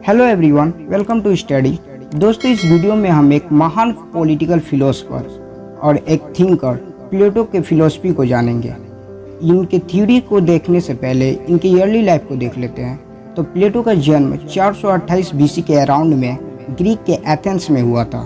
Hello everyone, welcome to study. दोस्तों, इस video में हम एक महान पॉलिटिकल फिलोसफर और एक थिंकर प्लेटो के फिलोसफी को जानेंगे। इनके थ्योरी को देखने से पहले इनकी अर्ली लाइफ को देख लेते हैं। तो प्लेटो का जन्म 428 बीसी के अराउंड में ग्रीक के एथेंस में हुआ था।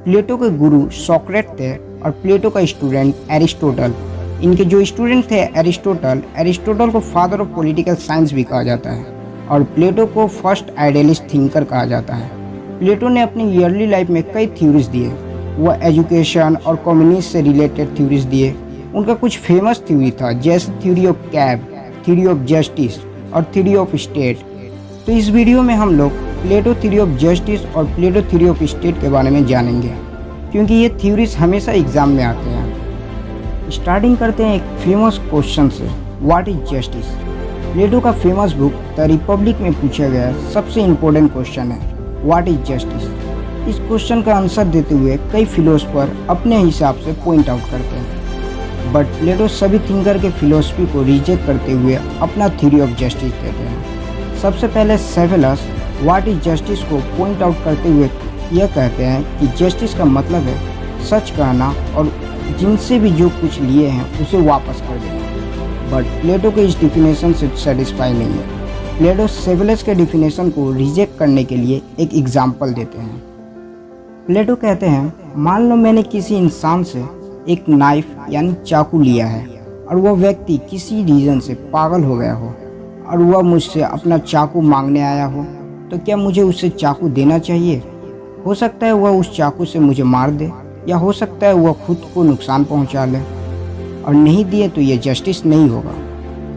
प्लेटो के गुरु सोक्रेट थे और प्लेटो का स्टूडेंट एरिस्टोटल। इनके जो स्टूडेंट थे एरिस्टोटल को फादर ऑफ पॉलिटिकल साइंस भी कहा जाता है और प्लेटो को फर्स्ट आइडियलिस्ट थिंकर कहा जाता है। प्लेटो ने अपनी अर्ली लाइफ में कई थ्योरीज दिए। वह एजुकेशन और कम्युनिस्ट से रिलेटेड थ्योरीज दिए। उनका कुछ फेमस थ्योरी था, जैसे theory of cab, theory of justice और थ्योरी ऑफ स्टेट। तो इस वीडियो में हम लोग प्लेटो थ्योरी ऑफ जस्टिस और प्लेटो थ्योरी ऑफ स्टेट के बारे में जानेंगे, क्योंकि ये थ्योरीज हमेशा एग्जाम में आते हैं। स्टार्टिंग करते हैं एक फेमस क्वेश्चन से, व्हाट इज जस्टिस। प्लेटो का फेमस बुक द रिपब्लिक में पूछा गया सबसे इम्पोर्टेंट क्वेश्चन है, व्हाट इज जस्टिस। इस क्वेश्चन का आंसर देते हुए कई फिलोसफर अपने हिसाब से पॉइंट आउट करते हैं, बट प्लेटो सभी थिंकर के फिलोसफी को रिजेक्ट करते हुए अपना थ्योरी ऑफ जस्टिस देते हैं। सबसे पहले सेफेलस व्हाट इज जस्टिस को पॉइंट आउट करते हुए यह कहते हैं कि जस्टिस का मतलब है सच कहना और जिनसे भी जो कुछ लिए हैं उसे वापस कर देना। बट प्लेटो के इस डिफिनेशन से सेटिस्फाई नहीं है। प्लेटो सेफेलस के डिफिनेशन को रिजेक्ट करने के लिए एक एग्जाम्पल देते हैं। प्लेटो कहते हैं, मान लो मैंने किसी इंसान से एक नाइफ यानी चाकू लिया है और वह व्यक्ति किसी रीज़न से पागल हो गया हो और वह मुझसे अपना चाकू मांगने आया हो, तो क्या मुझे उसे चाकू देना चाहिए? हो सकता है वह उस चाकू से मुझे मार दे, या हो सकता है वह खुद को नुकसान पहुंचा ले, और नहीं दिए तो यह जस्टिस नहीं होगा।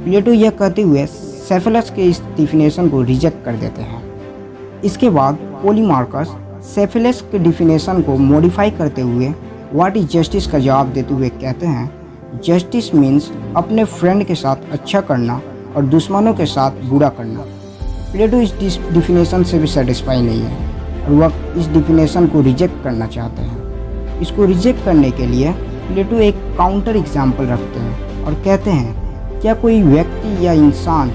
प्लेटो यह कहते हुए सेफेलस के इस डिफिनेशन को रिजेक्ट कर देते हैं। इसके बाद पोलीमार्कस सेफेलस के डिफिनेशन को मॉडिफाई करते हुए व्हाट इज जस्टिस का जवाब देते हुए कहते हैं, जस्टिस मीन्स अपने फ्रेंड के साथ अच्छा करना और दुश्मनों के साथ बुरा करना। प्लेटो इस डिफिनेशन से भी सेटिस्फाई नहीं है और वह इस डिफिनेशन को रिजेक्ट करना चाहते हैं। इसको रिजेक्ट करने के लिए प्लेटो एक काउंटर एग्जाम्पल रखते हैं और कहते हैं, क्या कोई व्यक्ति या इंसान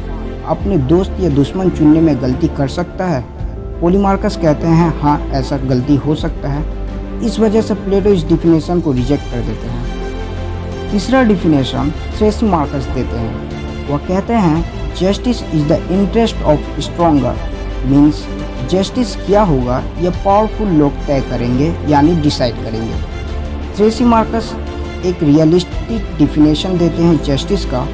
अपने दोस्त या दुश्मन चुनने में गलती कर सकता है? पोलीमार्कस कहते हैं, हाँ, ऐसा गलती हो सकता है। इस वजह से प्लेटो इस डिफिनेशन को रिजेक्ट कर देते हैं। तीसरा डिफिनेशन थ्रेसिमार्कस देते हैं। वह कहते हैं, justice is the interest of stronger, means justice क्या होगा यह पावरफुल लोग तय करेंगे यानी डिसाइड करेंगे। थ्रेसिमार्कस एक रियलिस्टिक डिफिनेशन देते हैं जस्टिस का।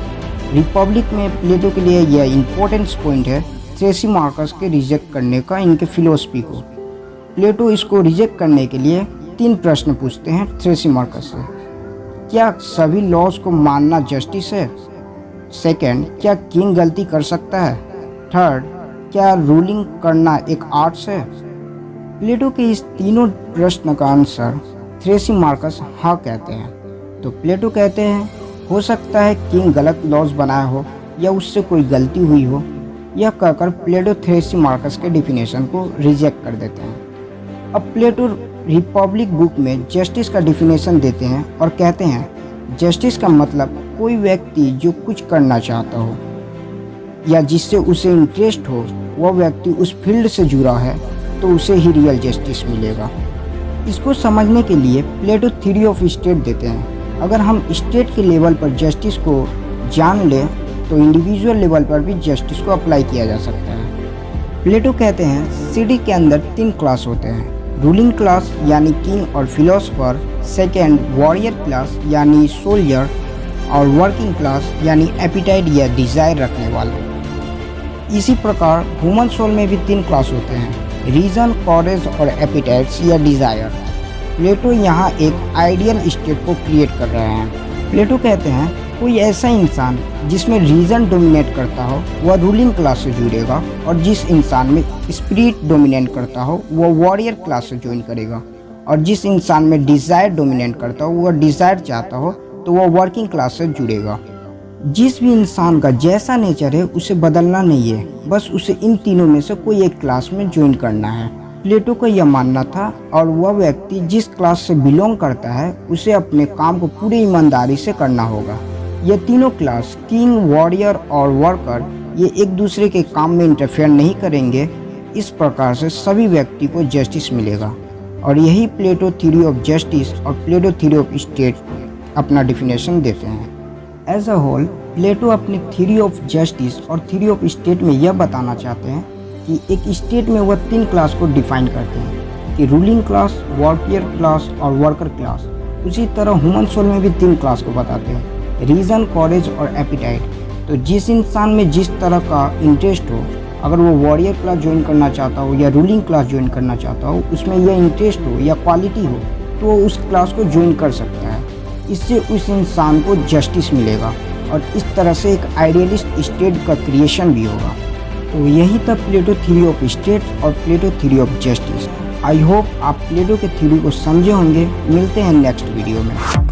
रिपब्लिक में प्लेटो के लिए यह इम्पोर्टेंट पॉइंट है थ्रेसिमार्कस के रिजेक्ट करने का इनके फिलोसफी को। प्लेटो इसको रिजेक्ट करने के लिए 3 प्रश्न पूछते हैं थ्रेसिमार्कस से। क्या सभी लॉज को मानना जस्टिस है? सेकंड, क्या किंग गलती कर सकता है? थर्ड, क्या रूलिंग करना एक आर्ट्स है? प्लेटो के इस तीनों प्रश्न का आंसर थ्रेसिमार्कस हाँ कहते हैं। तो प्लेटो कहते हैं, हो सकता है किंग गलत लॉज बनाया हो या उससे कोई गलती हुई हो। यह कहकर प्लेटो थ्रेसिमार्कस के डिफिनेशन को रिजेक्ट कर देते हैं। अब प्लेटो रिपब्लिक बुक में जस्टिस का डिफिनेशन देते हैं और कहते हैं, जस्टिस का मतलब कोई व्यक्ति जो कुछ करना चाहता हो या जिससे उसे इंटरेस्ट हो, वह व्यक्ति उस फील्ड से जुड़ा है तो उसे ही रियल जस्टिस मिलेगा। इसको समझने के लिए प्लेटो थ्योरी ऑफ स्टेट देते हैं। अगर हम स्टेट के लेवल पर जस्टिस को जान लें तो इंडिविजुअल लेवल पर भी जस्टिस को अप्लाई किया जा सकता है। प्लेटो कहते हैं, सिटी के अंदर 3 क्लास होते हैं, रूलिंग क्लास यानी किंग और फिलोसफर, सेकेंड वॉरियर क्लास यानी सोल्जर, और वर्किंग क्लास यानी एपिटाइट या डिज़ायर रखने वाले। इसी प्रकार ह्यूमन सोल में भी 3 क्लास होते हैं, रीजन, कॉरेज और एपिटाइट्स या डिज़ायर। प्लेटो यहाँ एक आइडियल स्टेट को क्रिएट कर रहे हैं। प्लेटो कहते हैं, कोई ऐसा इंसान जिसमें रीजन डोमिनेट करता हो वह रूलिंग क्लास से जुड़ेगा, और जिस इंसान में स्पिरिट डोमिनेट करता हो वह वॉरियर क्लास से ज्वाइन करेगा, और जिस इंसान में डिज़ायर डोमिनेट करता हो वह डिज़ायर चाहता हो तो वह वर्किंग क्लास से जुड़ेगा। जिस भी इंसान का जैसा नेचर है उसे बदलना नहीं है, बस उसे इन तीनों में से कोई एक क्लास में ज्वाइन करना है। प्लेटो का यह मानना था, और वह व्यक्ति जिस क्लास से बिलोंग करता है उसे अपने काम को पूरी ईमानदारी से करना होगा। ये तीनों क्लास, किंग, वॉरियर और वर्कर, ये एक दूसरे के काम में इंटरफेयर नहीं करेंगे, इस प्रकार से सभी व्यक्ति को जस्टिस मिलेगा। और यही प्लेटो थ्योरी ऑफ जस्टिस और प्लेटो थ्योरी ऑफ स्टेट अपना डिफिनेशन देते हैं। एज अ होल प्लेटो अपने थ्योरी ऑफ जस्टिस और थ्योरी ऑफ स्टेट में यह बताना चाहते हैं कि एक स्टेट में वह 3 क्लास को डिफाइन करते हैं कि रूलिंग क्लास, वॉरियर क्लास और वर्कर क्लास। उसी तरह ह्यूमन सोल में भी 3 क्लास को बताते हैं, रीजन, कॉरेज और एपिटाइट। तो जिस इंसान में जिस तरह का इंटरेस्ट हो, अगर वो वॉरियर क्लास ज्वाइन करना चाहता हो या रूलिंग क्लास ज्वाइन करना चाहता हो, उसमें यह इंटरेस्ट हो या क्वालिटी हो, तो वो उस क्लास को ज्वाइन कर सकता है। इससे उस इंसान को जस्टिस मिलेगा और इस तरह से एक आइडियलिस्ट स्टेट का क्रिएशन भी होगा। तो यही था प्लेटो थ्योरी ऑफ स्टेट और Plato theory of justice. I hope आप प्लेटो के थ्योरी को समझे होंगे। मिलते हैं नेक्स्ट वीडियो में।